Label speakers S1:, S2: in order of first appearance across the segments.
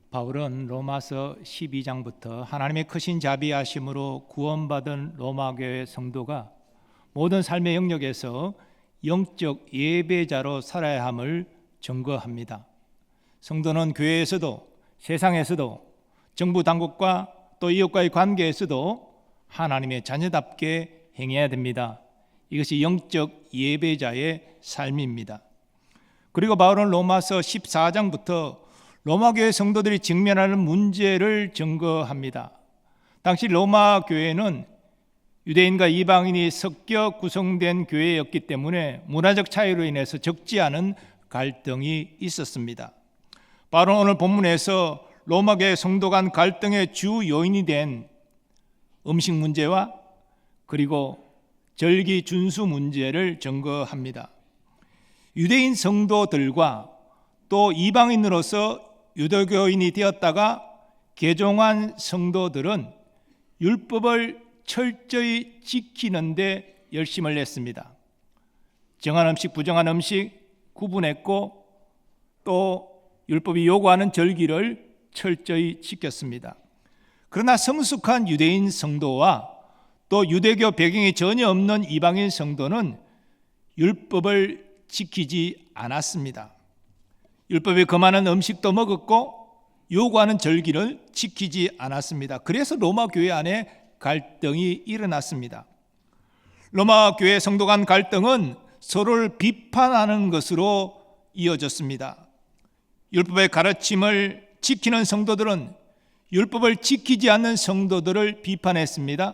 S1: 바울은 로마서 12장부터 하나님의 크신 자비하심으로 구원받은 로마교회 성도가 모든 삶의 영역에서 영적 예배자로 살아야 함을 증거합니다. 성도는 교회에서도 세상에서도 정부 당국과 또 이웃과의 관계에서도 하나님의 자녀답게 행해야 됩니다. 이것이 영적 예배자의 삶입니다. 그리고 바울은 로마서 14장부터 로마교회 성도들이 직면하는 문제를 증거합니다. 당시 로마 교회는 유대인과 이방인이 섞여 구성된 교회였기 때문에 문화적 차이로 인해서 적지 않은 갈등이 있었습니다. 바울은 오늘 본문에서 로마교회 성도 간 갈등의 주 요인이 된 음식 문제와 그리고 절기 준수 문제를 증거합니다. 유대인 성도들과 또 이방인으로서 유대교인이 되었다가 개종한 성도들은 율법을 철저히 지키는데 열심을 냈습니다. 정한 음식, 부정한 음식 구분했고 또 율법이 요구하는 절기를 철저히 지켰습니다. 그러나 성숙한 유대인 성도와 또 유대교 배경이 전혀 없는 이방인 성도는 율법을 지키지 않았습니다. 율법에 금하는 음식도 먹었고 요구하는 절기를 지키지 않았습니다. 그래서 로마 교회 안에 갈등이 일어났습니다. 로마 교회 성도 간 갈등은 서로를 비판하는 것으로 이어졌습니다. 율법의 가르침을 지키는 성도들은 율법을 지키지 않는 성도들을 비판했습니다.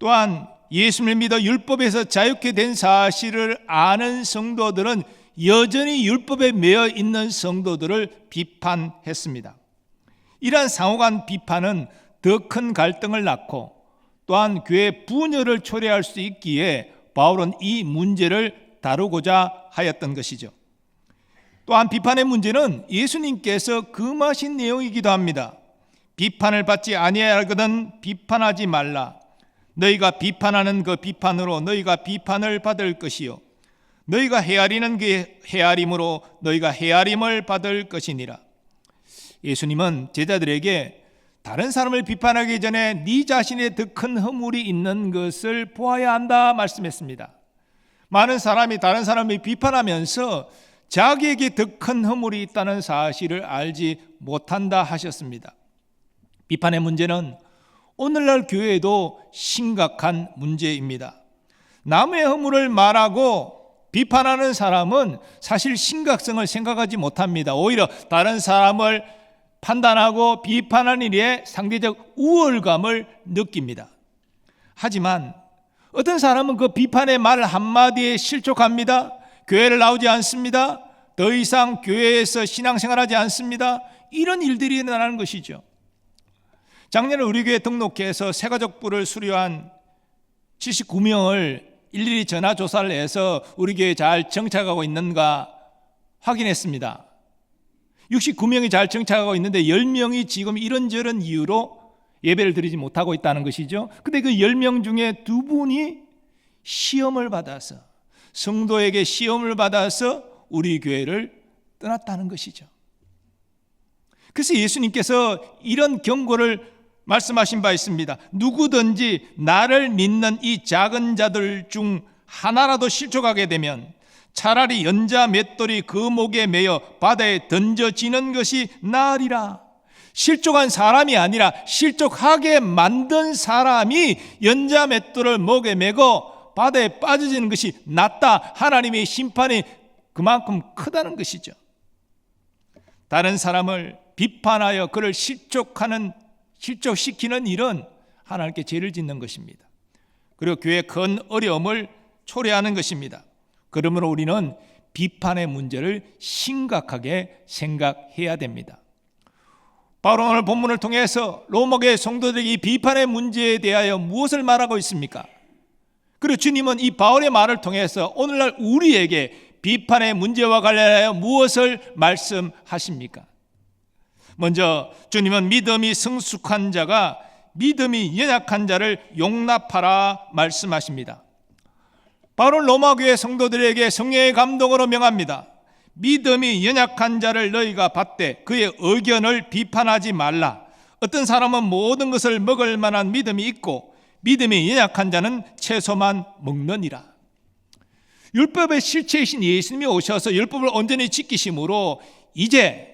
S1: 또한 예수를 믿어 율법에서 자유케 된 사실을 아는 성도들은 여전히 율법에 매여 있는 성도들을 비판했습니다. 이러한 상호간 비판은 더 큰 갈등을 낳고 또한 교회 분열을 초래할 수 있기에 바울은 이 문제를 다루고자 하였던 것이죠. 또한 비판의 문제는 예수님께서 금하신 내용이기도 합니다. 비판을 받지 아니하거든 비판하지 말라. 너희가 비판하는 그 비판으로 너희가 비판을 받을 것이요 너희가 헤아리는 그 헤아림으로 너희가 헤아림을 받을 것이니라. 예수님은 제자들에게 다른 사람을 비판하기 전에 네 자신에 더 큰 허물이 있는 것을 보아야 한다 말씀했습니다. 많은 사람이 다른 사람을 비판하면서 자기에게 더 큰 허물이 있다는 사실을 알지 못한다 하셨습니다. 비판의 문제는 오늘날 교회에도 심각한 문제입니다. 남의 허물을 말하고 비판하는 사람은 사실 심각성을 생각하지 못합니다. 오히려 다른 사람을 판단하고 비판하는 일에 상대적 우월감을 느낍니다. 하지만 어떤 사람은 그 비판의 말 한마디에 실족합니다. 교회를 나오지 않습니다. 더 이상 교회에서 신앙생활하지 않습니다. 이런 일들이 일어나는 것이죠. 작년에 우리 교회 등록회에서 새가족부를 수료한 79명을 일일이 전화 조사를 해서 우리 교회에 잘 정착하고 있는가 확인했습니다. 69명이 잘 정착하고 있는데 10명이 지금 이런저런 이유로 예배를 드리지 못하고 있다는 것이죠. 근데 그 10명 중에 2분이 시험을 받아서 성도에게 시험을 받아서 우리 교회를 떠났다는 것이죠. 그래서 예수님께서 이런 경고를 말씀하신 바 있습니다. 누구든지 나를 믿는 이 작은 자들 중 하나라도 실족하게 되면 차라리 연자 맷돌이 그 목에 매여 바다에 던져지는 것이 나으리라. 실족한 사람이 아니라 실족하게 만든 사람이 연자 맷돌을 목에 매고 바다에 빠져지는 것이 낫다. 하나님의 심판이 그만큼 크다는 것이죠. 다른 사람을 비판하여 그를 실족시키는 일은 하나님께 죄를 짓는 것입니다. 그리고 교회의 큰 어려움을 초래하는 것입니다. 그러므로 우리는 비판의 문제를 심각하게 생각해야 됩니다. 바울은 오늘 본문을 통해서 로마교회 성도들에게 이 비판의 문제에 대하여 무엇을 말하고 있습니까? 그리고 주님은 이 바울의 말을 통해서 오늘날 우리에게 비판의 문제와 관련하여 무엇을 말씀하십니까? 먼저 주님은 믿음이 성숙한 자가 믿음이 연약한 자를 용납하라 말씀하십니다. 바울은 로마교회 성도들에게 성령의 감동으로 명합니다. 믿음이 연약한 자를 너희가 받되 그의 의견을 비판하지 말라. 어떤 사람은 모든 것을 먹을 만한 믿음이 있고 믿음이 연약한 자는 채소만 먹느니라. 율법의 실체이신 예수님이 오셔서 율법을 온전히 지키심으로 이제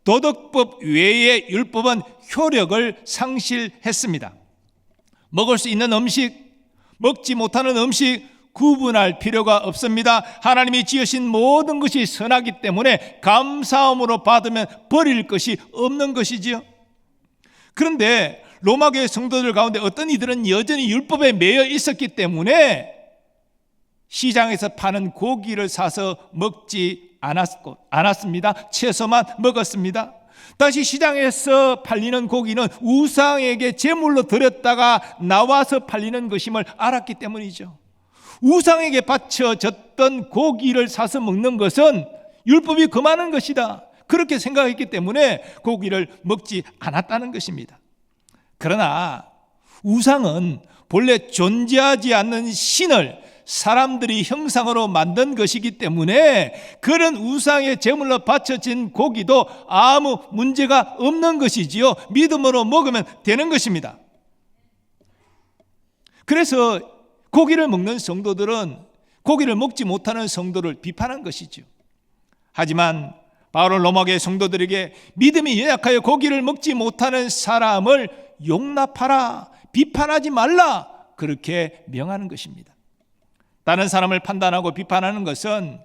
S1: 도덕법 외의 율법은 효력을 상실했습니다. 먹을 수 있는 음식, 먹지 못하는 음식 구분할 필요가 없습니다. 하나님이 지으신 모든 것이 선하기 때문에 감사함으로 받으면 버릴 것이 없는 것이지요. 그런데 로마교회 성도들 가운데 어떤 이들은 여전히 율법에 매여 있었기 때문에 시장에서 파는 고기를 사서 먹지 않았습니다. 채소만 먹었습니다. 다시 시장에서 팔리는 고기는 우상에게 제물로 드렸다가 나와서 팔리는 것임을 알았기 때문이죠. 우상에게 바쳐졌던 고기를 사서 먹는 것은 율법이 금하는 것이다, 그렇게 생각했기 때문에 고기를 먹지 않았다는 것입니다. 그러나 우상은 본래 존재하지 않는 신을 사람들이 형상으로 만든 것이기 때문에 그런 우상의 제물로 바쳐진 고기도 아무 문제가 없는 것이지요. 믿음으로 먹으면 되는 것입니다. 그래서 고기를 먹는 성도들은 고기를 먹지 못하는 성도를 비판한 것이죠. 하지만 바울은 로마교회 성도들에게 믿음이 연약하여 고기를 먹지 못하는 사람을 용납하라, 비판하지 말라, 그렇게 명하는 것입니다. 다른 사람을 판단하고 비판하는 것은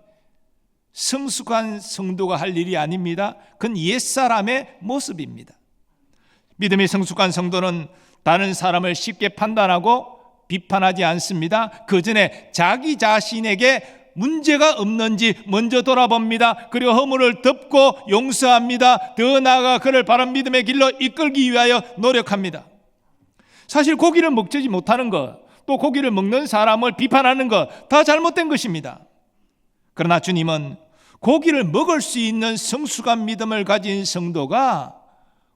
S1: 성숙한 성도가 할 일이 아닙니다. 그건 옛사람의 모습입니다. 믿음이 성숙한 성도는 다른 사람을 쉽게 판단하고 비판하지 않습니다. 그 전에 자기 자신에게 문제가 없는지 먼저 돌아봅니다. 그리고 허물을 덮고 용서합니다. 더 나아가 그를 바른 믿음의 길로 이끌기 위하여 노력합니다. 사실 고기를 먹지 못하는 것, 또 고기를 먹는 사람을 비판하는 것 다 잘못된 것입니다. 그러나 주님은 고기를 먹을 수 있는 성숙한 믿음을 가진 성도가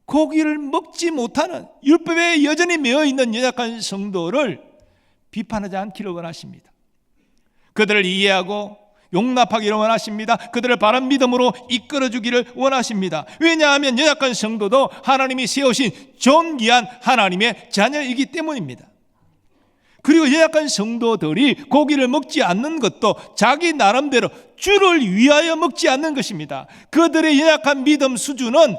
S1: 고기를 먹지 못하는 율법에 여전히 매여 있는 연약한 성도를 비판하지 않기를 원하십니다. 그들을 이해하고 용납하기를 원하십니다. 그들을 바른 믿음으로 이끌어주기를 원하십니다. 왜냐하면 연약한 성도도 하나님이 세우신 존귀한 하나님의 자녀이기 때문입니다. 그리고 연약한 성도들이 고기를 먹지 않는 것도 자기 나름대로 주를 위하여 먹지 않는 것입니다. 그들의 연약한 믿음 수준은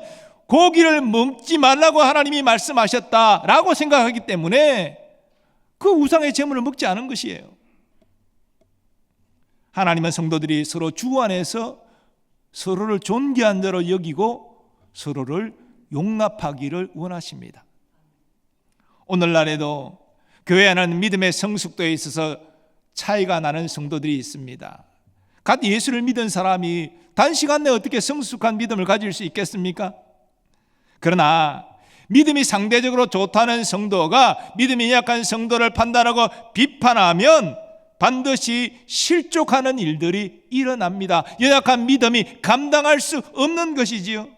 S1: 고기를 먹지 말라고 하나님이 말씀하셨다라고 생각하기 때문에 그 우상의 제물을 먹지 않은 것이에요. 하나님은 성도들이 서로 주 안에서 서로를 존귀한 자로 여기고 서로를 용납하기를 원하십니다. 오늘날에도 교회 안에는 믿음의 성숙도에 있어서 차이가 나는 성도들이 있습니다. 갓 예수를 믿은 사람이 단시간 내에 어떻게 성숙한 믿음을 가질 수 있겠습니까? 그러나 믿음이 상대적으로 좋다는 성도가 믿음이 약한 성도를 판단하고 비판하면 반드시 실족하는 일들이 일어납니다. 연약한 믿음이 감당할 수 없는 것이지요.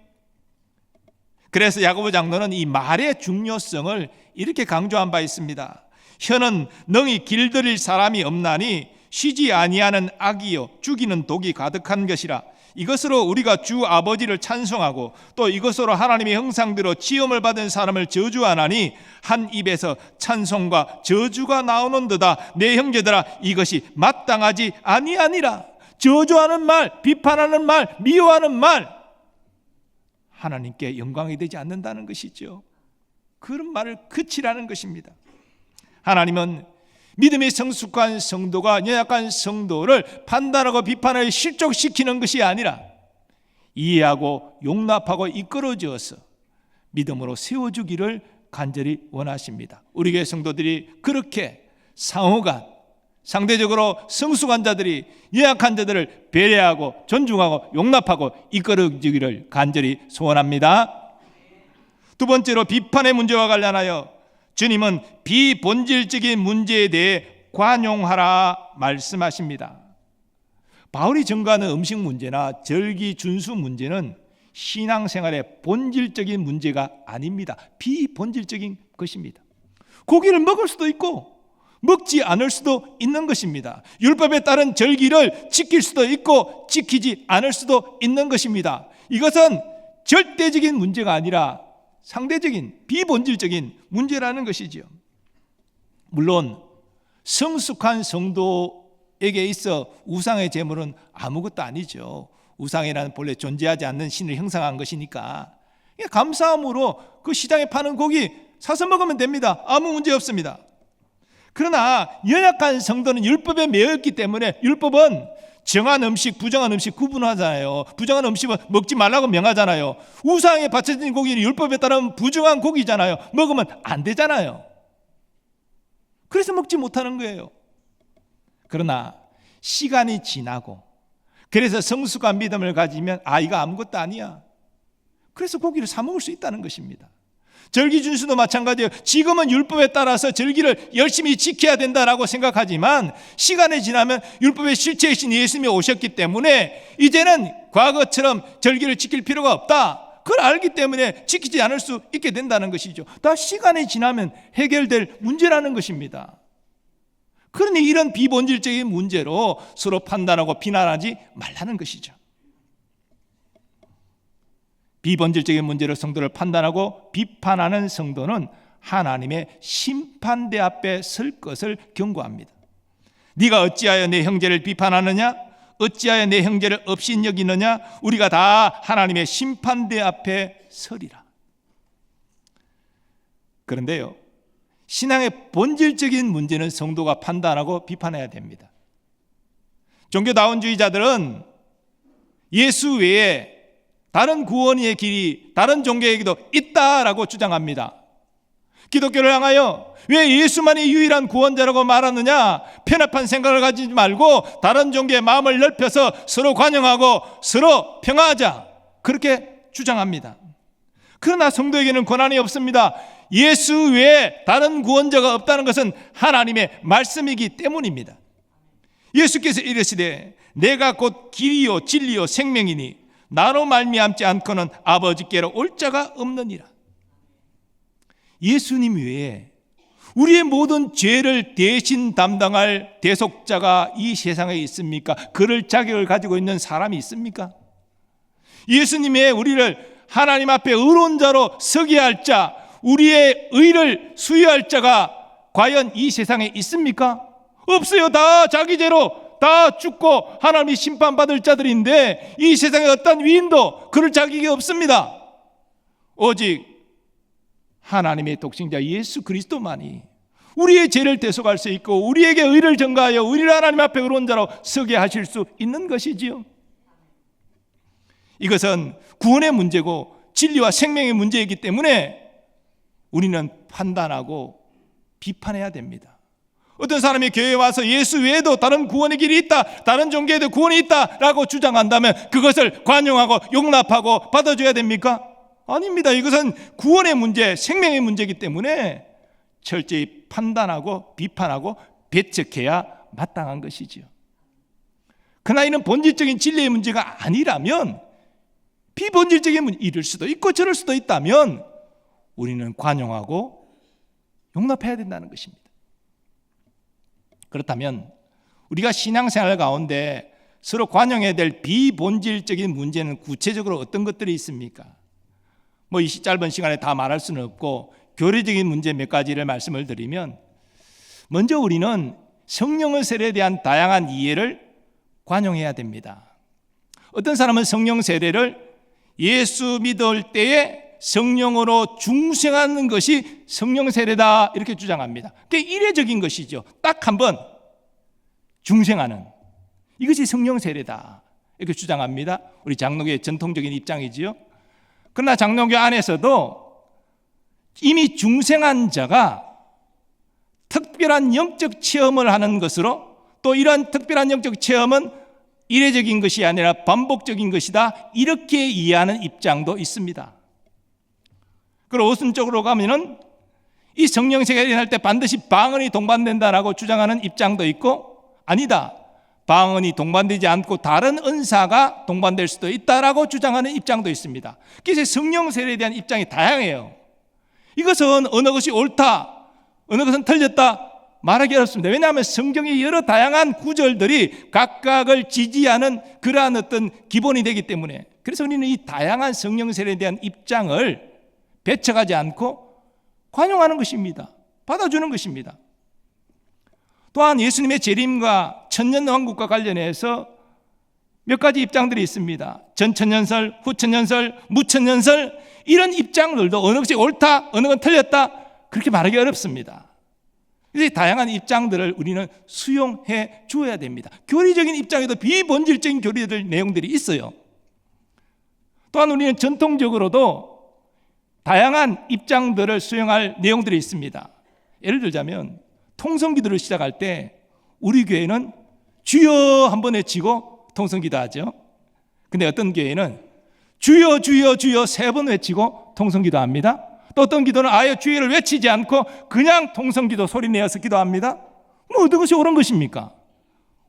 S1: 그래서 야고보 장로는 이 말의 중요성을 이렇게 강조한 바 있습니다. 혀는 능히 길들일 사람이 없나니 쉬지 아니하는 악이요 죽이는 독이 가득한 것이라. 이것으로 우리가 주 아버지를 찬송하고 또 이것으로 하나님의 형상대로 지음을 받은 사람을 저주하나니 한 입에서 찬송과 저주가 나오는도다. 내 형제들아, 이것이 마땅하지 아니하니라. 저주하는 말, 비판하는 말, 미워하는 말, 하나님께 영광이 되지 않는다는 것이죠. 그런 말을 그치라는 것입니다. 하나님은 믿음이 성숙한 성도가 연약한 성도를 판단하고 비판하여 실족시키는 것이 아니라 이해하고 용납하고 이끌어주어서 믿음으로 세워주기를 간절히 원하십니다. 우리 교회 성도들이 그렇게 상호간 상대적으로 성숙한 자들이 연약한 자들을 배려하고 존중하고 용납하고 이끌어주기를 간절히 소원합니다. 두 번째로 비판의 문제와 관련하여 주님은 비본질적인 문제에 대해 관용하라 말씀하십니다. 바울이 전가하는 음식 문제나 절기 준수 문제는 신앙생활의 본질적인 문제가 아닙니다. 비본질적인 것입니다. 고기를 먹을 수도 있고 먹지 않을 수도 있는 것입니다. 율법에 따른 절기를 지킬 수도 있고 지키지 않을 수도 있는 것입니다. 이것은 절대적인 문제가 아니라 상대적인 비본질적인 문제라는 것이지요. 물론 성숙한 성도에게 있어 우상의 제물은 아무것도 아니죠. 우상이라는 본래 존재하지 않는 신을 형상한 것이니까 감사함으로 그 시장에 파는 고기 사서 먹으면 됩니다. 아무 문제 없습니다. 그러나 연약한 성도는 율법에 매였기 때문에 율법은 정한 음식, 부정한 음식 구분하잖아요. 부정한 음식은 먹지 말라고 명하잖아요. 우상에 바쳐진 고기는 율법에 따르면 부정한 고기잖아요. 먹으면 안 되잖아요. 그래서 먹지 못하는 거예요. 그러나 시간이 지나고 그래서 성숙한 믿음을 가지면 이거 아무것도 아니야. 그래서 고기를 사 먹을 수 있다는 것입니다. 절기 준수도 마찬가지예요. 지금은 율법에 따라서 절기를 열심히 지켜야 된다라고 생각하지만 시간이 지나면 율법의 실체이신 예수님이 오셨기 때문에 이제는 과거처럼 절기를 지킬 필요가 없다. 그걸 알기 때문에 지키지 않을 수 있게 된다는 것이죠. 다 시간이 지나면 해결될 문제라는 것입니다. 그러니 이런 비본질적인 문제로 서로 판단하고 비난하지 말라는 것이죠. 비본질적인 문제로 성도를 판단하고 비판하는 성도는 하나님의 심판대 앞에 설 것을 경고합니다. 네가 어찌하여 내 형제를 비판하느냐? 어찌하여 내 형제를 업신여기느냐? 우리가 다 하나님의 심판대 앞에 서리라. 그런데요, 신앙의 본질적인 문제는 성도가 판단하고 비판해야 됩니다. 종교다원주의자들은 예수 외에 다른 구원의 길이 다른 종교에게도 있다라고 주장합니다. 기독교를 향하여 왜 예수만이 유일한 구원자라고 말하느냐? 편협한 생각을 가지지 말고 다른 종교의 마음을 넓혀서 서로 관용하고 서로 평화하자, 그렇게 주장합니다. 그러나 성도에게는 권한이 없습니다. 예수 외에 다른 구원자가 없다는 것은 하나님의 말씀이기 때문입니다. 예수께서 이르시되 내가 곧 길이요 진리요 생명이니 나로 말미암지 않고는 아버지께로 올 자가 없느니라. 예수님 외에 우리의 모든 죄를 대신 담당할 대속자가 이 세상에 있습니까? 그럴 자격을 가지고 있는 사람이 있습니까? 예수님 외에 우리를 하나님 앞에 의로운 자로 서게 할 자, 우리의 의를 수여할 자가 과연 이 세상에 있습니까? 없어요. 다 자기 죄로 다 죽고 하나님이 심판받을 자들인데 이 세상에 어떤 위인도 그럴 자격이 없습니다. 오직 하나님의 독생자 예수 그리스도만이 우리의 죄를 대속할 수 있고 우리에게 의를 전가하여 우리를 하나님 앞에 의로운 자로 서게 하실 수 있는 것이지요. 이것은 구원의 문제고 진리와 생명의 문제이기 때문에 우리는 판단하고 비판해야 됩니다. 어떤 사람이 교회에 와서 예수 외에도 다른 구원의 길이 있다, 다른 종교에도 구원이 있다라고 주장한다면 그것을 관용하고 용납하고 받아줘야 됩니까? 아닙니다. 이것은 구원의 문제, 생명의 문제이기 때문에 철저히 판단하고 비판하고 배척해야 마땅한 것이지요. 그러나 이는 본질적인 진리의 문제가 아니라면, 비본질적인 문제, 이럴 수도 있고 저럴 수도 있다면 우리는 관용하고 용납해야 된다는 것입니다. 그렇다면 우리가 신앙생활 가운데 서로 관용해야 될 비본질적인 문제는 구체적으로 어떤 것들이 있습니까? 이 짧은 시간에 다 말할 수는 없고 교리적인 문제 몇 가지를 말씀을 드리면, 먼저 우리는 성령의 세례에 대한 다양한 이해를 관용해야 됩니다. 어떤 사람은 성령 세례를 예수 믿을 때에 성령으로 중생하는 것이 성령 세례다 이렇게 주장합니다. 그게 이례적인 것이죠. 딱 한 번 중생하는 이것이 성령 세례다 이렇게 주장합니다. 우리 장로교의 전통적인 입장이지요. 그러나 장로교 안에서도 이미 중생한 자가 특별한 영적 체험을 하는 것으로, 또 이러한 특별한 영적 체험은 이례적인 것이 아니라 반복적인 것이다 이렇게 이해하는 입장도 있습니다. 그리고 오순쪽으로 가면은 이 성령 세례를 할 때 반드시 방언이 동반된다라고 주장하는 입장도 있고, 아니다, 방언이 동반되지 않고 다른 은사가 동반될 수도 있다라고 주장하는 입장도 있습니다. 그래서 성령 세례에 대한 입장이 다양해요. 이것은 어느 것이 옳다, 어느 것은 틀렸다, 말하기 어렵습니다. 왜냐하면 성경의 여러 다양한 구절들이 각각을 지지하는 그러한 어떤 기본이 되기 때문에, 그래서 우리는 이 다양한 성령 세례에 대한 입장을 배척하지 않고 관용하는 것입니다. 받아주는 것입니다. 또한 예수님의 재림과 천년왕국과 관련해서 몇 가지 입장들이 있습니다. 전천년설, 후천년설, 무천년설, 이런 입장들도 어느 것이 옳다, 어느 건 틀렸다, 그렇게 말하기 어렵습니다. 그래서 다양한 입장들을 우리는 수용해 주어야 됩니다. 교리적인 입장에도 비본질적인 교리들 내용들이 있어요. 또한 우리는 전통적으로도 다양한 입장들을 수용할 내용들이 있습니다. 예를 들자면 통성기도를 시작할 때 우리 교회는 주여 한번 외치고 통성기도 하죠. 근데 어떤 교회는 주여 주여 주여 3번 외치고 통성기도 합니다. 또 어떤 기도는 아예 주여를 외치지 않고 그냥 통성기도 소리내어서 기도합니다. 뭐 어떤 것이 옳은 것입니까?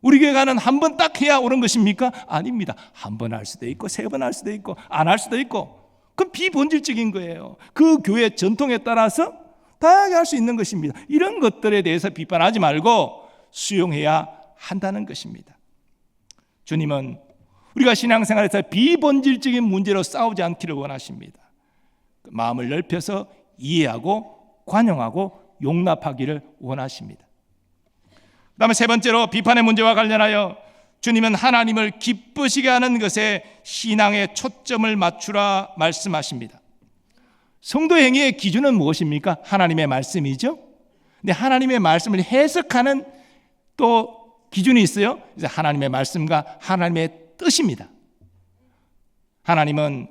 S1: 우리 교회가는 한 번 딱 해야 옳은 것입니까? 아닙니다. 한 번 할 수도 있고 3번 할 수도 있고 안 할 수도 있고, 그건 비본질적인 거예요. 그 교회 전통에 따라서 다양하게 할 수 있는 것입니다. 이런 것들에 대해서 비판하지 말고 수용해야 한다는 것입니다. 주님은 우리가 신앙생활에서 비본질적인 문제로 싸우지 않기를 원하십니다. 마음을 넓혀서 이해하고 관용하고 용납하기를 원하십니다. 그 다음에 3번째로 비판의 문제와 관련하여 주님은 하나님을 기쁘시게 하는 것에 신앙의 초점을 맞추라 말씀하십니다. 성도 행위의 기준은 무엇입니까? 하나님의 말씀이죠. 근데 하나님의 말씀을 해석하는 또 기준이 있어요. 그래서 하나님의 말씀과 하나님의 뜻입니다. 하나님은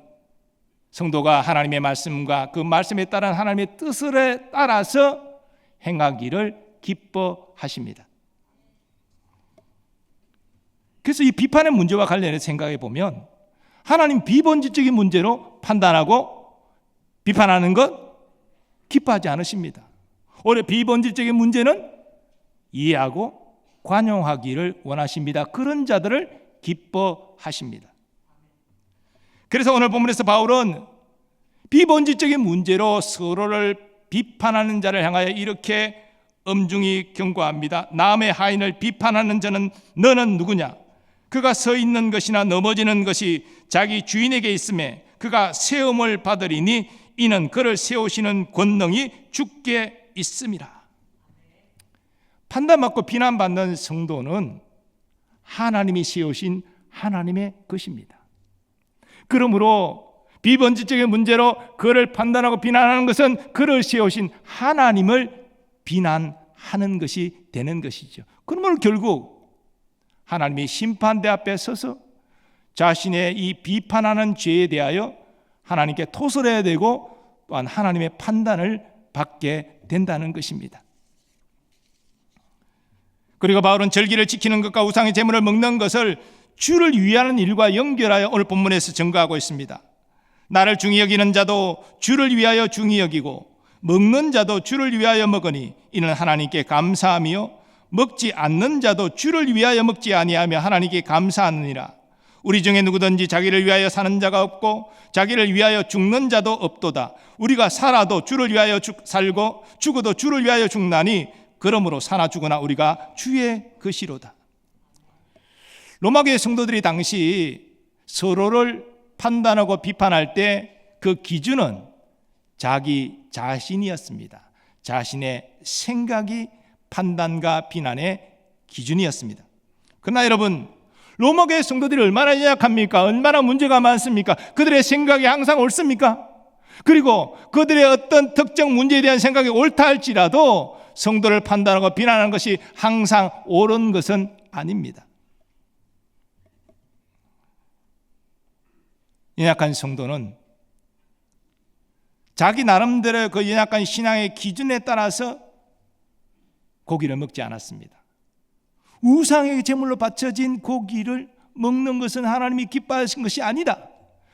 S1: 성도가 하나님의 말씀과 그 말씀에 따른 하나님의 뜻을 따라서 행하기를 기뻐하십니다. 그래서 이 비판의 문제와 관련해서 생각해 보면 하나님 비본질적인 문제로 판단하고 비판하는 것 기뻐하지 않으십니다. 오히려 비본질적인 문제는 이해하고 관용하기를 원하십니다. 그런 자들을 기뻐하십니다. 그래서 오늘 본문에서 바울은 비본질적인 문제로 서로를 비판하는 자를 향하여 이렇게 엄중히 경고합니다. 남의 하인을 비판하는 자는 너는 누구냐? 그가 서 있는 것이나 넘어지는 것이 자기 주인에게 있음에 그가 세움을 받으리니 이는 그를 세우시는 권능이 주께 있음이라. 판단받고 비난받는 성도는 하나님이 세우신 하나님의 것입니다. 그러므로 비본질적인 문제로 그를 판단하고 비난하는 것은 그를 세우신 하나님을 비난하는 것이 되는 것이죠. 그러므로 결국 하나님이 심판대 앞에 서서 자신의 이 비판하는 죄에 대하여 하나님께 토설해야 되고 또한 하나님의 판단을 받게 된다는 것입니다. 그리고 바울은 절기를 지키는 것과 우상의 제물을 먹는 것을 주를 위하는 일과 연결하여 오늘 본문에서 증거하고 있습니다. 나를 중히 여기는 자도 주를 위하여 중히 여기고 먹는 자도 주를 위하여 먹으니 이는 하나님께 감사하며 먹지 않는 자도 주를 위하여 먹지 아니하며 하나님께 감사하느니라. 우리 중에 누구든지 자기를 위하여 사는 자가 없고 자기를 위하여 죽는 자도 없도다. 우리가 살아도 주를 위하여 살고 죽어도 주를 위하여 죽나니 그러므로 사나 죽으나 우리가 주의 것이로다. 로마교회 성도들이 당시 서로를 판단하고 비판할 때 그 기준은 자기 자신이었습니다. 자신의 생각이 판단과 비난의 기준이었습니다. 그러나 여러분, 로마교회 성도들이 얼마나 연약합니까? 얼마나 문제가 많습니까? 그들의 생각이 항상 옳습니까? 그리고 그들의 어떤 특정 문제에 대한 생각이 옳다 할지라도 성도를 판단하고 비난하는 것이 항상 옳은 것은 아닙니다. 연약한 성도는 자기 나름대로 그 연약한 신앙의 기준에 따라서 고기를 먹지 않았습니다. 우상의 제물로 바쳐진 고기를 먹는 것은 하나님이 기뻐하신 것이 아니다.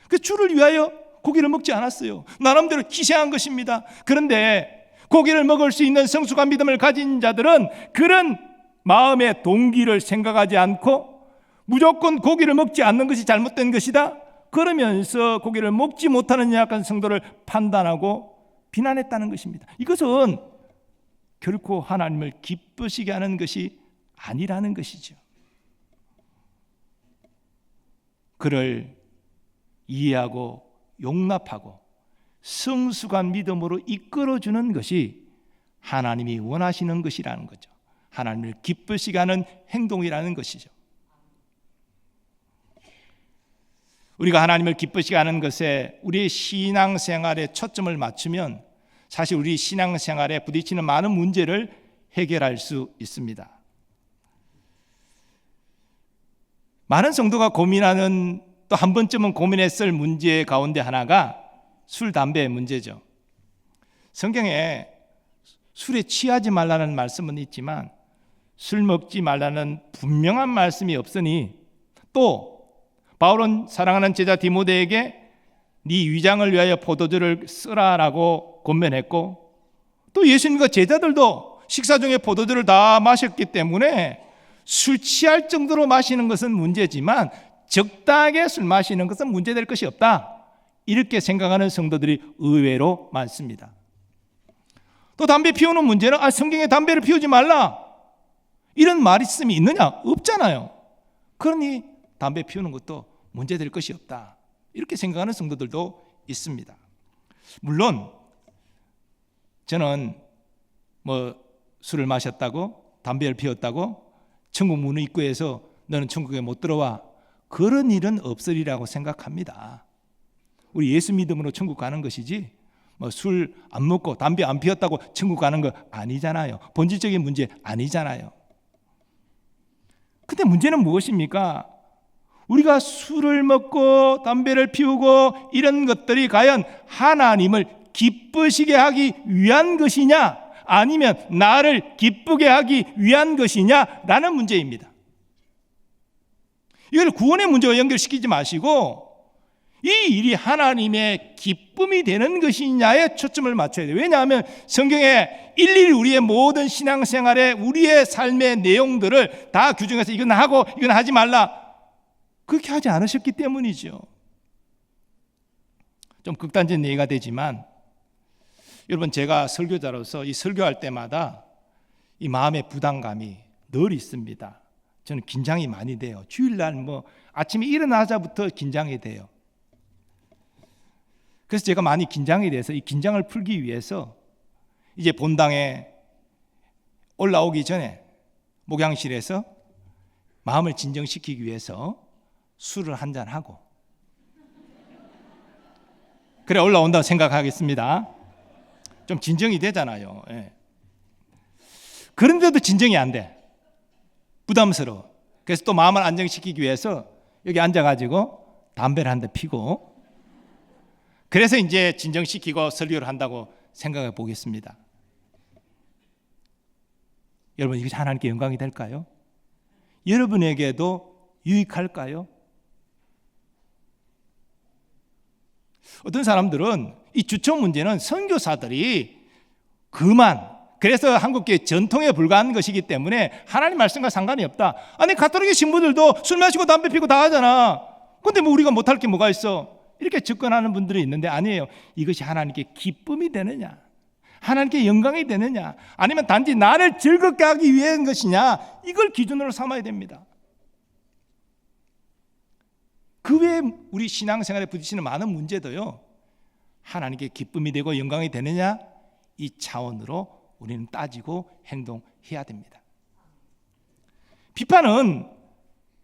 S1: 그 주를 위하여 고기를 먹지 않았어요. 나름대로 희생한 것입니다. 그런데 고기를 먹을 수 있는 성숙한 믿음을 가진 자들은 그런 마음의 동기를 생각하지 않고 무조건 고기를 먹지 않는 것이 잘못된 것이다. 그러면서 고기를 먹지 못하는 약한 성도를 판단하고 비난했다는 것입니다. 이것은 결코 하나님을 기쁘시게 하는 것이 아니라는 것이죠. 그를 이해하고 용납하고 성숙한 믿음으로 이끌어주는 것이 하나님이 원하시는 것이라는 거죠. 하나님을 기쁘시게 하는 행동이라는 것이죠. 우리가 하나님을 기쁘시게 하는 것에 우리의 신앙생활에 초점을 맞추면 사실 우리 신앙생활에 부딪히는 많은 문제를 해결할 수 있습니다. 많은 성도가 고민하는, 또 한 번쯤은 고민했을 문제 가운데 하나가 술, 담배의 문제죠. 성경에 술에 취하지 말라는 말씀은 있지만 술 먹지 말라는 분명한 말씀이 없으니, 또 바울은 사랑하는 제자 디모데에게 네 위장을 위하여 포도주를 쓰라라고 권면했고, 또 예수님과 제자들도 식사 중에 포도주를 다 마셨기 때문에 술 취할 정도로 마시는 것은 문제지만 적당하게 술 마시는 것은 문제될 것이 없다, 이렇게 생각하는 성도들이 의외로 많습니다. 또 담배 피우는 문제는 성경에 담배를 피우지 말라 이런 말씀이 있느냐? 없잖아요. 그러니 담배 피우는 것도 문제될 것이 없다, 이렇게 생각하는 성도들도 있습니다. 물론 저는 술을 마셨다고 담배를 피웠다고 천국 문 입구에서 너는 천국에 못 들어와, 그런 일은 없으리라고 생각합니다. 우리 예수 믿음으로 천국 가는 것이지 술 안 먹고 담배 안 피웠다고 천국 가는 거 아니잖아요. 본질적인 문제 아니잖아요. 근데 문제는 무엇입니까? 우리가 술을 먹고 담배를 피우고 이런 것들이 과연 하나님을 기쁘시게 하기 위한 것이냐, 아니면 나를 기쁘게 하기 위한 것이냐라는 문제입니다. 이걸 구원의 문제와 연결시키지 마시고 이 일이 하나님의 기쁨이 되는 것이냐에 초점을 맞춰야 돼요. 왜냐하면 성경에 일일이 우리의 모든 신앙생활에 우리의 삶의 내용들을 다 규정해서 이건 하고 이건 하지 말라, 그렇게 하지 않으셨기 때문이죠. 좀 극단적인 얘기가 되지만 여러분, 제가 설교자로서 이 설교할 때마다 이 마음의 부담감이 늘 있습니다. 저는 긴장이 많이 돼요. 주일날 아침에 일어나자부터 긴장이 돼요. 그래서 제가 많이 긴장이 돼서 이 긴장을 풀기 위해서 이제 본당에 올라오기 전에 목양실에서 마음을 진정시키기 위해서 술을 한잔 하고 그래 올라온다고 생각하겠습니다. 좀 진정이 되잖아요. 예. 그런데도 진정이 안 돼. 부담스러워. 그래서 또 마음을 안정시키기 위해서 여기 앉아가지고 담배를 한 대 피고, 그래서 이제 진정시키고 설교를 한다고 생각해 보겠습니다. 여러분, 이것이 하나님께 영광이 될까요? 여러분에게도 유익할까요? 어떤 사람들은 이 주초 문제는 선교사들이 그래서 한국교회 전통에 불과한 것이기 때문에 하나님 말씀과 상관이 없다. 아니, 가톨릭의 신부들도 술 마시고 담배 피고 다 하잖아. 근데 우리가 못할 게 뭐가 있어? 이렇게 접근하는 분들이 있는데 아니에요. 이것이 하나님께 기쁨이 되느냐, 하나님께 영광이 되느냐, 아니면 단지 나를 즐겁게 하기 위한 것이냐, 이걸 기준으로 삼아야 됩니다. 그 외에 우리 신앙생활에 부딪히는 많은 문제도요, 하나님께 기쁨이 되고 영광이 되느냐, 이 차원으로 우리는 따지고 행동해야 됩니다. 비판은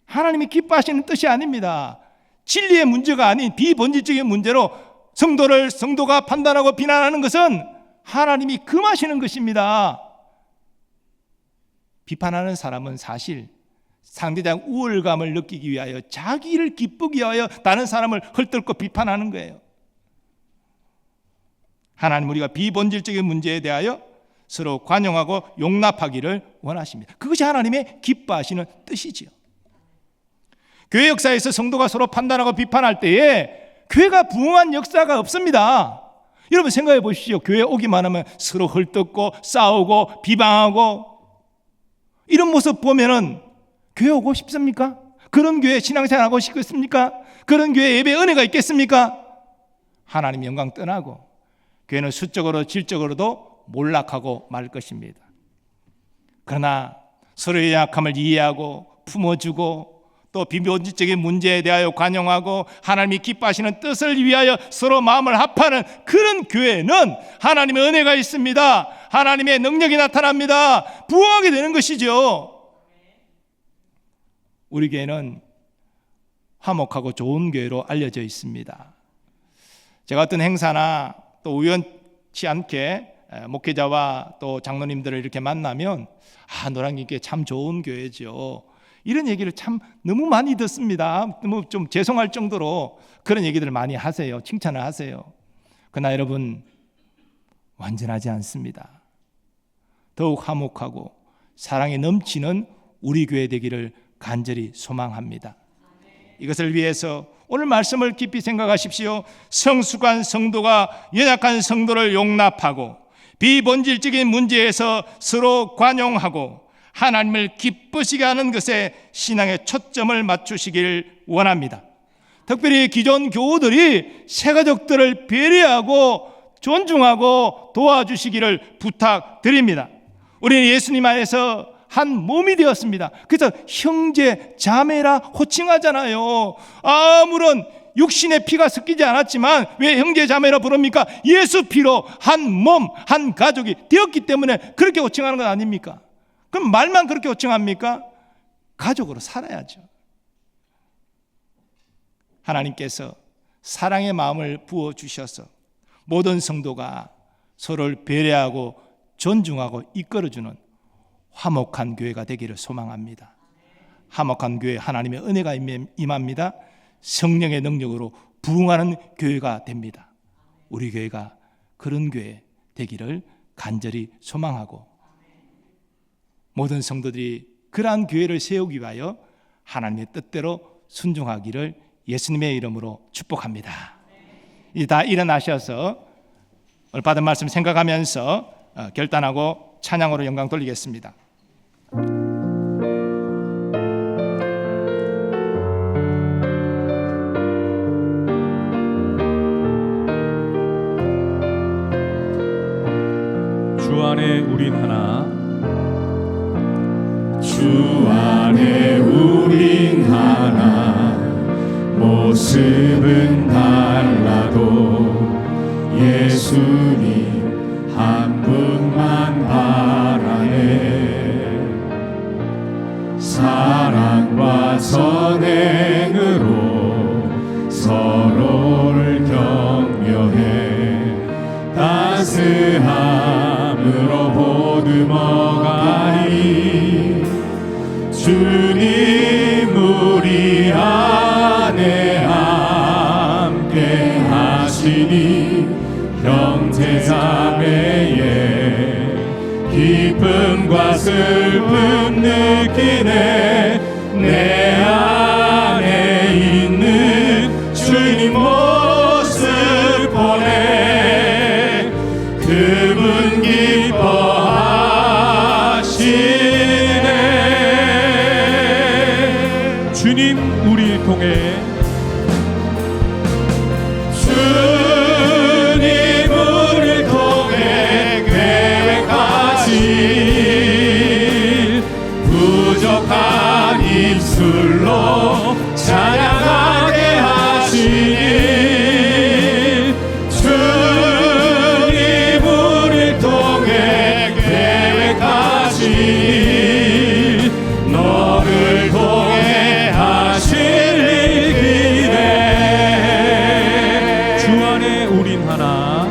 S1: 하나님이 기뻐하시는 뜻이 아닙니다. 진리의 문제가 아닌 비본질적인 문제로 성도가 판단하고 비난하는 것은 하나님이 금하시는 것입니다. 비판하는 사람은 사실 상대적 우월감을 느끼기 위하여, 자기를 기쁘게 위하여 다른 사람을 헐뜯고 비판하는 거예요. 하나님, 우리가 비본질적인 문제에 대하여 서로 관용하고 용납하기를 원하십니다. 그것이 하나님의 기뻐하시는 뜻이지요. 교회 역사에서 성도가 서로 판단하고 비판할 때에 교회가 부흥한 역사가 없습니다. 여러분 생각해 보십시오. 교회 오기만 하면 서로 헐뜯고 싸우고 비방하고 이런 모습 보면은 교회 오고 싶습니까? 그런 교회 신앙생활 하고 싶겠습니까? 그런 교회 예배 은혜가 있겠습니까? 하나님 영광 떠나고 교회는 수적으로 질적으로도 몰락하고 말 것입니다. 그러나 서로의 약함을 이해하고 품어주고 또 비본질적인 문제에 대하여 관용하고 하나님이 기뻐하시는 뜻을 위하여 서로 마음을 합하는 그런 교회는 하나님의 은혜가 있습니다. 하나님의 능력이 나타납니다. 부흥하게 되는 것이죠. 우리 교회는 화목하고 좋은 교회로 알려져 있습니다. 제가 어떤 행사나 또 우연치 않게 목회자와 또 장로님들을 이렇게 만나면 노량진교회 참 좋은 교회죠, 이런 얘기를 참 너무 많이 듣습니다. 너무 좀 죄송할 정도로 그런 얘기들을 많이 하세요. 칭찬을 하세요. 그러나 여러분, 완전하지 않습니다. 더욱 화목하고 사랑이 넘치는 우리 교회 되기를 간절히 소망합니다. 이것을 위해서 오늘 말씀을 깊이 생각하십시오. 성숙한 성도가 연약한 성도를 용납하고 비본질적인 문제에서 서로 관용하고 하나님을 기쁘시게 하는 것에 신앙의 초점을 맞추시길 원합니다. 특별히 기존 교우들이 새가족들을 배려하고 존중하고 도와주시기를 부탁드립니다. 우리는 예수님 안에서 한 몸이 되었습니다. 그래서 형제 자매라 호칭하잖아요. 아무런 육신의 피가 섞이지 않았지만 왜 형제 자매라 부릅니까? 예수 피로 한 몸, 한 가족이 되었기 때문에 그렇게 호칭하는 건 아닙니까? 그럼 말만 그렇게 호칭합니까? 가족으로 살아야죠. 하나님께서 사랑의 마음을 부어주셔서 모든 성도가 서로를 배려하고 존중하고 이끌어주는 화목한 교회가 되기를 소망합니다. 화목한 교회, 하나님의 은혜가 임합니다. 성령의 능력으로 부흥하는 교회가 됩니다. 우리 교회가 그런 교회 되기를 간절히 소망하고 모든 성도들이 그러한 교회를 세우기 위하여 하나님의 뜻대로 순종하기를 예수님의 이름으로 축복합니다. 이제 다 일어나셔서 오늘 받은 말씀 생각하면서 결단하고 찬양으로 영광 돌리겠습니다.
S2: 주 안에 우린 하나,
S3: 주 안에 우린 하나, 모습은 달라도 예수님 한 분만 바라네. 사랑과 선행으로 서로를 격려해 따스함으로 보듬어가리. 주님 우리 안에 함께 하시니 형제자매의 기쁨과 슬픔 느끼네. 내 안에 있는 주님 모습 보네. 그분 기뻐하시네.
S2: 주님 우리를 통해
S3: 부족한 입술로 찬양하게 하시니 주님 우리를 통해 계획하시니 너를 통해 하실 일이네.
S2: 주 안에 우린 하나,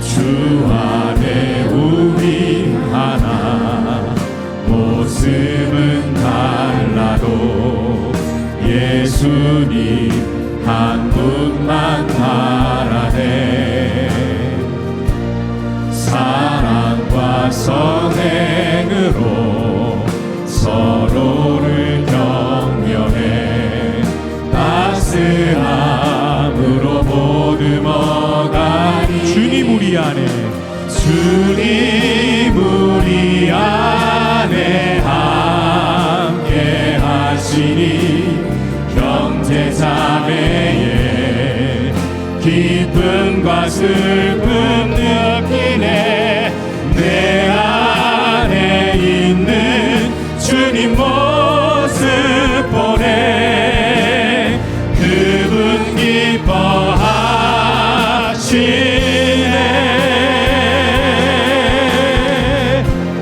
S3: 주 안에 우린 하나, 모습은 달라도 예수님 한 분만 바라네. 사랑과 선행으로 서로를 격려해 따스함으로 보듬어가니.
S2: 주님 우리 안에,
S3: 주님 우리 안에 함께 하시니 형제자매의 기쁨과 슬픔 느끼네. 내 안에 있는 주님 모습 보네. 그분 기뻐하시네.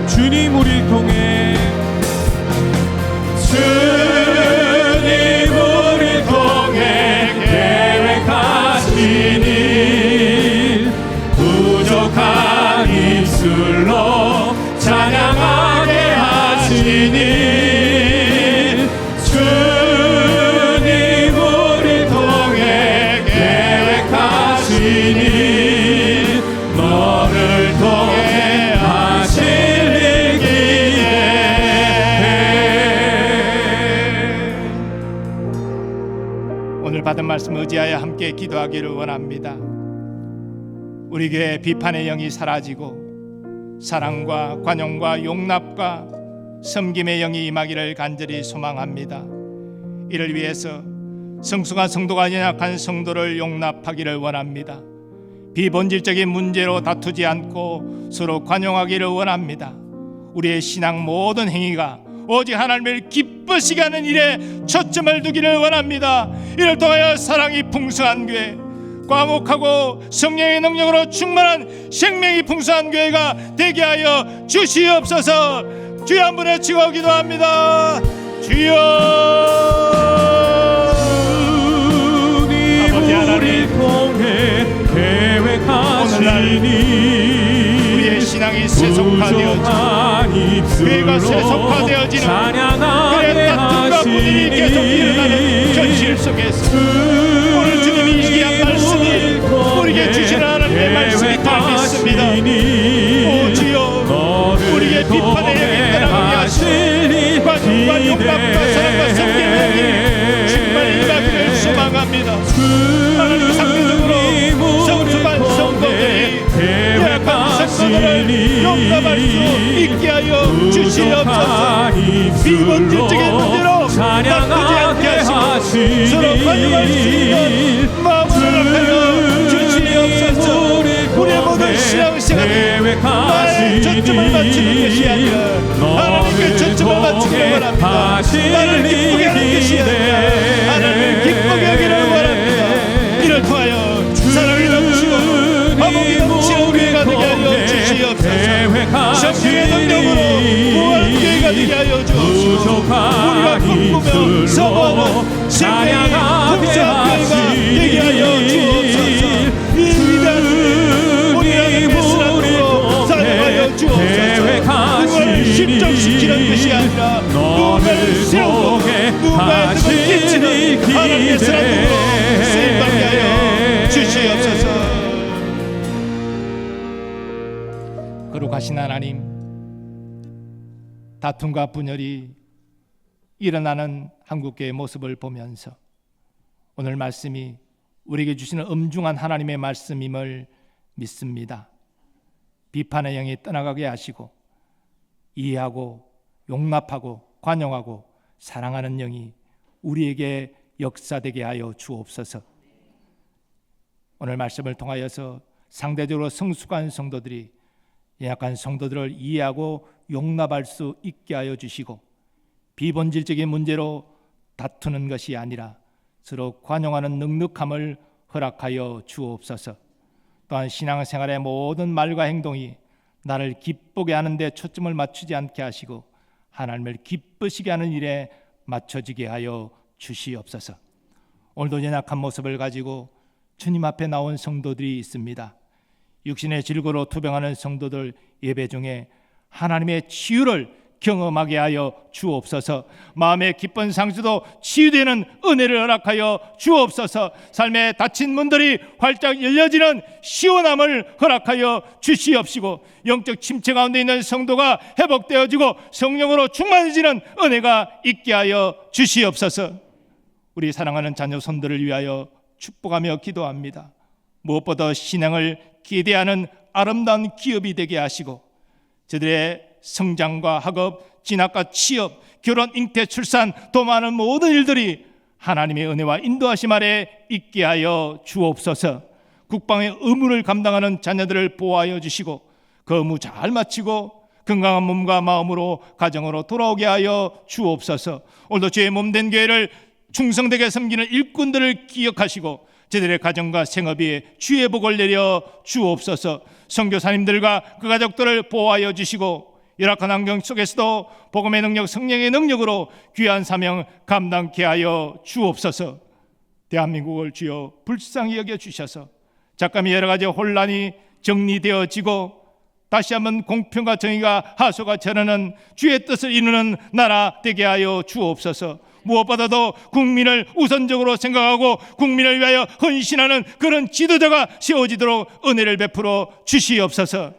S2: 주님 우리를 통해
S3: 주님 우리를 통해 계획하신 일, 부족한 입술로 찬양하게 하시니. 주님 우리를 통해 계획하신 일, 너를 통해 하실 일 기대해.
S1: 오늘 받은 말씀 의지하여 함께 기도하기를 원합니다. 우리 교회 비판의 영이 사라지고 사랑과 관용과 용납과 섬김의 영이 임하기를 간절히 소망합니다. 이를 위해서 성숙한 성도가 연약한 성도를 용납하기를 원합니다. 비본질적인 문제로 다투지 않고 서로 관용하기를 원합니다. 우리의 신앙 모든 행위가 오직 하나님을 기쁘시게 하는 일에 초점을 두기를 원합니다. 이를 통하여 사랑이 풍성한 교회, 과목하고 성령의 능력으로 충만한 생명이 풍성한 교회가 되게 하여 주시옵소서. 주여 한 번 외치고 기도합니다. 주여. 아버지 하나님,
S2: 통해 계획하시니
S1: 우리의 신앙이 세속화되어지고 교회가 세속화되어지는 그래 다툼과 분열이 계속 일어나는 현실 속에서 오늘 주님이 얘기한 말씀이 우리에게 주시는 하나님의 말씀이 다 믿습니다. 오 주여, 우리의 비판의 영이 떠나게 하시고 관용과 용납과 사랑과 섬김의 영이 정말 임하기를 소망합니다. 하나님, 상대적으로 성숙한 성도들이 약한 성도들을 용납할 수 있게 하여 주시옵소서. 비본질적인 문제로 다투지 않게 하시고 서로 관용할 수 있는 마음을 허락하여 주시옵소서. 우리의 모든 신앙생활이 나의 초점을 맞추는 것이 아니라 하나님께 초점을 맞추기를 원합니다. 나를 기쁘게 하는 것이 아니라 하나님을 기쁘게 하기를 원합니다. 이를 통하여 사랑이 넘치고 화목이 넘치는 교회가 되게 하여 주시옵소서. 성령의 능력으로 부활한 교회가 되게 하여 주옵소서. 우리가 꿈꾸며 서거하는 생명의 풍성한 교회가 되게 하여 주옵소서. 이 위대한 우리의 베스라로 사랑하여 주옵소서. 누구를 실정시키는 것이 아니라 누구를 세우고 누구의 덕을 끼치는 하나님의 사랑으로 쓰임받게 하여 주시옵소서. 거룩하신 하나님, 다툼과 분열이 일어나는 한국교회의 모습을 보면서 오늘 말씀이 우리에게 주시는 엄중한 하나님의 말씀임을 믿습니다. 비판의 영이 떠나가게 하시고 이해하고 용납하고 관용하고 사랑하는 영이 우리에게 역사되게 하여 주옵소서. 오늘 말씀을 통하여서 상대적으로 성숙한 성도들이 연약한 성도들을 이해하고 용납할 수 있게 하여 주시고 비본질적인 문제로 다투는 것이 아니라 서로 관용하는 넉넉함을 허락하여 주옵소서. 또한 신앙생활의 모든 말과 행동이 나를 기쁘게 하는 데 초점을 맞추지 않게 하시고 하나님을 기쁘시게 하는 일에 맞춰지게 하여 주시옵소서. 오늘도 연약한 모습을 가지고 주님 앞에 나온 성도들이 있습니다. 육신의 질고로 투병하는 성도들 예배 중에 하나님의 치유를 경험하게 하여 주옵소서. 마음의 기쁜 상처도 치유되는 은혜를 허락하여 주옵소서. 삶의 닫힌 문들이 활짝 열려지는 시원함을 허락하여 주시옵시고 영적 침체 가운데 있는 성도가 회복되어지고 성령으로 충만해지는 은혜가 있게 하여 주시옵소서. 우리 사랑하는 자녀 손들을 위하여 축복하며 기도합니다. 무엇보다 신앙을 기대하는 아름다운 기업이 되게 하시고 저들의 성장과 학업, 진학과 취업, 결혼, 잉태, 출산, 더 많은 모든 일들이 하나님의 은혜와 인도하심 아래 있게 하여 주옵소서. 국방의 의무를 감당하는 자녀들을 보호하여 주시고 그 의무 잘 마치고 건강한 몸과 마음으로 가정으로 돌아오게 하여 주옵소서. 오늘도 주의 몸된 교회를 충성되게 섬기는 일꾼들을 기억하시고 저들의 가정과 생업에 주의 복을 내려 주옵소서. 선교사님들과 그 가족들을 보호하여 주시고 열악한 환경 속에서도 복음의 능력, 성령의 능력으로 귀한 사명 감당케 하여 주옵소서. 대한민국을 주여 불쌍히 여겨 주셔서 잠깐의 여러 가지 혼란이 정리되어지고 다시 한번 공평과 정의가 하소가 전하는 주의 뜻을 이루는 나라 되게 하여 주옵소서. 무엇보다도 국민을 우선적으로 생각하고 국민을 위하여 헌신하는 그런 지도자가 세워지도록 은혜를 베풀어 주시옵소서.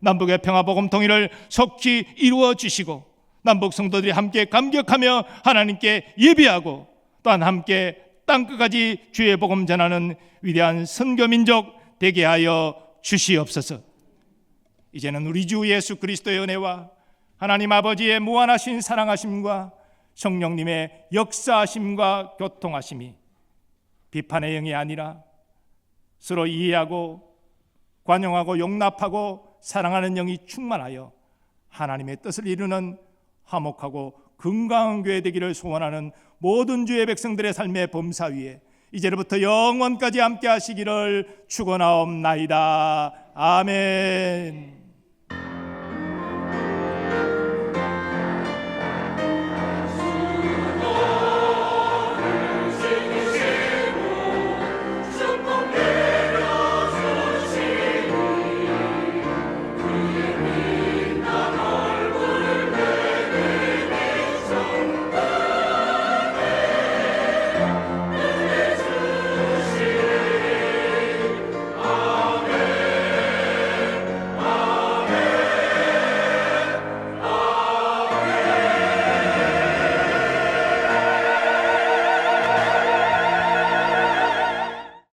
S1: 남북의 평화복음 통일을 속히 이루어 주시고 남북 성도들이 함께 감격하며 하나님께 예배하고 또한 함께 땅끝까지 주의 복음 전하는 위대한 선교민족 되게 하여 주시옵소서. 이제는 우리 주 예수 그리스도의 은혜와 하나님 아버지의 무한하신 사랑하심과 성령님의 역사하심과 교통하심이 비판의 영이 아니라 서로 이해하고 관용하고 용납하고 사랑하는 영이 충만하여 하나님의 뜻을 이루는 화목하고 건강한 교회 되기를 소원하는 모든 주의 백성들의 삶의 범사 위에 이제로부터 영원까지 함께 하시기를 축원하옵나이다. 아멘.